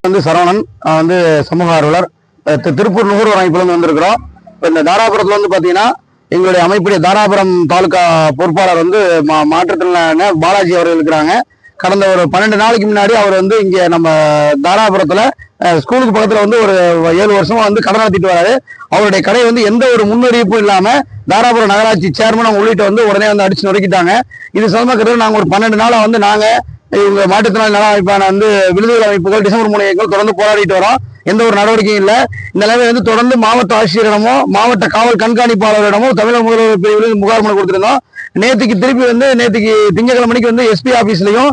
வந்து சரவணன், வந்து சமூக ஆர்வலர், திருப்பூர் நுகர்வோர் அமைப்புலேருந்து வந்திருக்கிறோம். இப்போ இந்த தாராபுரத்தில் வந்து பார்த்தீங்கன்னா எங்களுடைய அமைப்புடைய தாராபுரம் தாலுகா பொறுப்பாளர் வந்து மாற்றுத்திறனான பாலாஜி அவர்கள் இருக்கிறாங்க. கடந்த ஒரு 12 நாளைக்கு முன்னாடி அவர் வந்து இங்கே நம்ம தாராபுரத்தில் ஸ்கூலுக்கு பக்கத்தில் வந்து ஒரு 7 வருஷமா வந்து கடை நடத்திட்டு வராரு. அவருடைய கடை வந்து எந்த ஒரு முன்னறிவிப்பும் இல்லாமல் தாராபுரம் நகராட்சி சேர்மன் அவங்க உள்ளிட்ட வந்து உடனே வந்து அடிச்சு நொறுக்கிட்டாங்க. இது சம்பந்தமாக நாங்கள் ஒரு 12 நாளாக வந்து நாங்கள் இவங்க மாற்றுத்திறனாளி நல அமைப்பான வந்து விடுதலை அமைப்புகள் டிசம்பர் 3 தொடர்ந்து போராடிட்டு வரோம். எந்த ஒரு நடவடிக்கையும் இல்லை. இந்த நிலைமை வந்து தொடர்ந்து மாவட்ட ஆட்சியரிடமோ மாவட்ட காவல் கண்காணிப்பாளரிடமோ தமிழக முதல்வர் பிரிவில் புகார் மனு கொடுத்திருந்தோம். நேற்றுக்கு திங்கட்கிழமைக்கு வந்து எஸ்பி ஆபீஸ்லயும்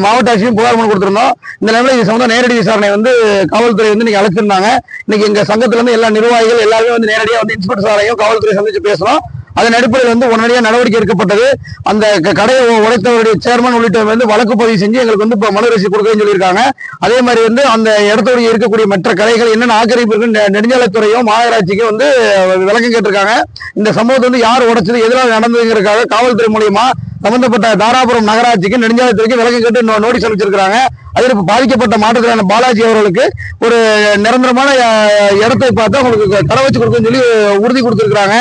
மாவட்ட ஆட்சியும் புகார் மனு கொடுத்திருந்தோம். இந்த நிலைமையில இது சம்பந்தம் நேரடி விசாரணை வந்து காவல்துறை வந்து இன்னைக்கு அழைச்சிருந்தாங்க. இன்னைக்கு எங்க சங்கத்துல இருந்து எல்லா நிர்வாகிகள் எல்லாருமே வந்து நேரடியாக வந்து இன்ஸ்பெக்டர் சாரையும் காவல்துறை சந்திச்சு பேசணும். அதன் அடிப்படையில் வந்து உடனடியாக நடவடிக்கை எடுக்கப்பட்டது. அந்த கடையை உடைத்தவருடைய சேர்மன் உள்ளிட்டவர் வந்து வழக்கு பதிவு செஞ்சு எங்களுக்கு வந்து இப்போ மனு ரசீது கொடுக்கணும்னு சொல்லியிருக்காங்க. அதே மாதிரி வந்து அந்த இடத்தோடைய இருக்கக்கூடிய மற்ற கடைகள் என்னென்ன ஆக்கிரமிப்பு இருக்கு நெடுஞ்சாலைத்துறையும் மாநகராட்சிக்கும் வந்து விளக்கம் கேட்டிருக்காங்க. இந்த சம்பவத்தை வந்து யார் உடைச்சது எதிராக நடந்ததுங்கிறதுக்காக காவல்துறை மூலியமா சம்பந்தப்பட்ட தாராபுரம் நகராட்சிக்கு நெடுஞ்சாலைத்துறைக்கு விளக்கம் கேட்டு நோட்டீஸ் அனுப்பிச்சிருக்காங்க. அதில் பாதிக்கப்பட்ட மாற்றுத்திறனான பாலாஜி அவர்களுக்கு ஒரு நிரந்தரமான இடத்தை பார்த்து அவங்களுக்கு கடை வச்சு கொடுக்குன்னு சொல்லி உறுதி கொடுத்திருக்காங்க.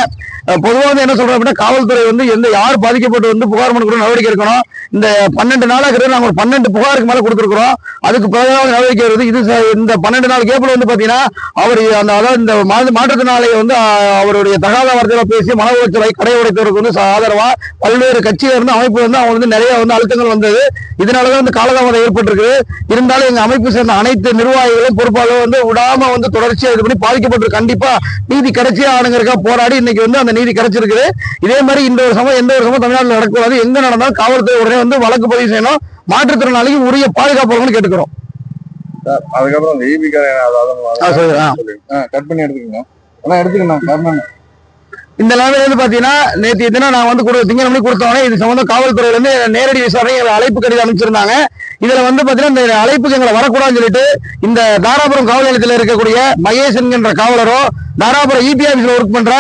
பொதுவாக வந்து என்ன சொல்றோம் அப்படின்னா காவல்துறை வந்து யார் பாதிக்கப்பட்டு வந்து புகார் மனு கொடுக்க நடவடிக்கை எடுக்கணும். இந்த 12 நாளாக நாங்கள் ஒரு 12 புகாருக்கு மேல கொடுத்துருக்கிறோம். அதுக்கு பிறகு நடவடிக்கை வருது. இது இந்த 12 நாள் கேப்ல வந்து பாத்தீங்கன்னா அவர் அதாவது இந்த மாற்றுத்திறனாளியை வந்து அவருடைய தகாத வார்த்தையில பேசி மன உளைச்சலை கடை உடைத்தவருக்கு வந்து ஆதரவா பல்வேறு கட்சியில இருந்து அமைப்பு வந்து அவங்க வந்து நிறைய வந்து அழுத்தங்கள் வந்தது. இதனாலதான் வந்து காலதாமதம் ஏற்பட்டிருக்கு. இருந்தாலும் எங்க அமைப்பு சேர்ந்த அனைத்து நிர்வாகிகளும் பொறுப்பாளர்களும் வந்து விடாம வந்து தொடர்ச்சியா இது பண்ணி பாதிக்கப்பட்டு கண்டிப்பா நீதி கிடைச்சியா ஆளுங்கிறதுக்காக போராடி இன்னைக்கு வந்து அந்த நீதி கிடைச்சிருக்குது. இதே மாதிரி எந்த ஒரு சமயம் தமிழ்நாட்டில் நடக்கக்கூடாது. எங்க நடந்தாலும் காவல்துறை உடனே வந்து வழக்கு பதிவு செய்யணும். மாற்றுத்திறனாளிக்கு உரிய பாதுகாப்பு கேட்டுக்கிறோம். அதுக்கப்புறம் கட் பண்ணி எடுத்துக்கணும். இந்த நிலைமையில வந்து பாத்தீங்கன்னா நேற்று தினம் நான் வந்து திங்கட்கிழமை கொடுத்தோன்னே இது சம்பந்தம் காவல்துறையில இருந்து நேரடி விசாரணை அழைப்பு கடிதம் அனுப்பிச்சிருந்தாங்க. இதுல வந்து பாத்தீங்கன்னா இந்த அழைப்புக்கு எங்களை வரக்கூடாதுன்னு சொல்லிட்டு இந்த தாராபுரம் காவல் நிலையத்தில் இருக்கக்கூடிய மகேஷ் என்கின்ற காவலரோ தாராபுரம் இபி ஆபீஸ்ல ஒர்க் பண்ற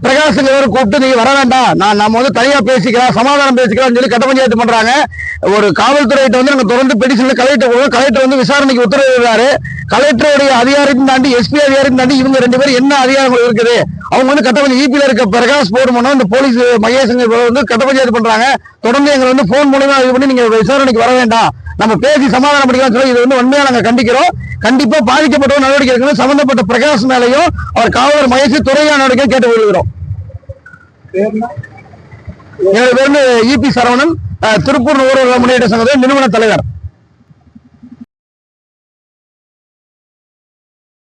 பிரகாஷ்ங்கிறவர் கூப்பிட்டு நீங்க வர வேண்டாம், நம்ம வந்து தனியா பேசிக்கலாம் சமாதானம் பேசிக்கலாம்னு சொல்லி கட்ட பஞ்சாயத்து பண்றாங்க. ஒரு காவல்துறையிட்ட வந்து நாங்க தொடர்ந்து பெட்டிஷன்ல கலெக்டர் வந்து விசாரணைக்கு உத்தரவிடுறாரு. கலெக்டருடைய அதிகாரத்தையும் தாண்டி எஸ்பி அதிகாரத்தையும் தாண்டி இவங்க 2 பேரும் என்ன அதிகாரங்கள் இருக்குது அவங்க வந்து கட்ட பஞ்சாயத்து இபில இருக்க பிரகாஷ் போர்மனும் இந்த போலீஸ் மகேஷ் வந்து கட்ட பஞ்சாயத்து பண்றாங்க. தொடர்ந்து எங்களை வந்து போன் மூலமா இது பண்ணி நீங்க விசாரணைக்கு வர வேண்டாம், நம்ம பேசி சமாதானம் பண்ணிக்கலாம் சொல்லி இது வந்து உண்மையா நாங்க கண்டிக்கிறோம். கண்டிப்பா பாதிக்கப்பட்டவர் நடவடிக்கை எடுக்கணும். சம்பந்தப்பட்ட பிரகாஷ் மேலையும் அவர் காவலர் மகேஷ் துறையான நடவடிக்கை கேட்டு வருகிறோம். என்னோட பேர் இபி சரவணன், திருப்பூர் நுகர்வோர் முன்னேற்ற சங்கத்தின் நிறுவன தலைவர்.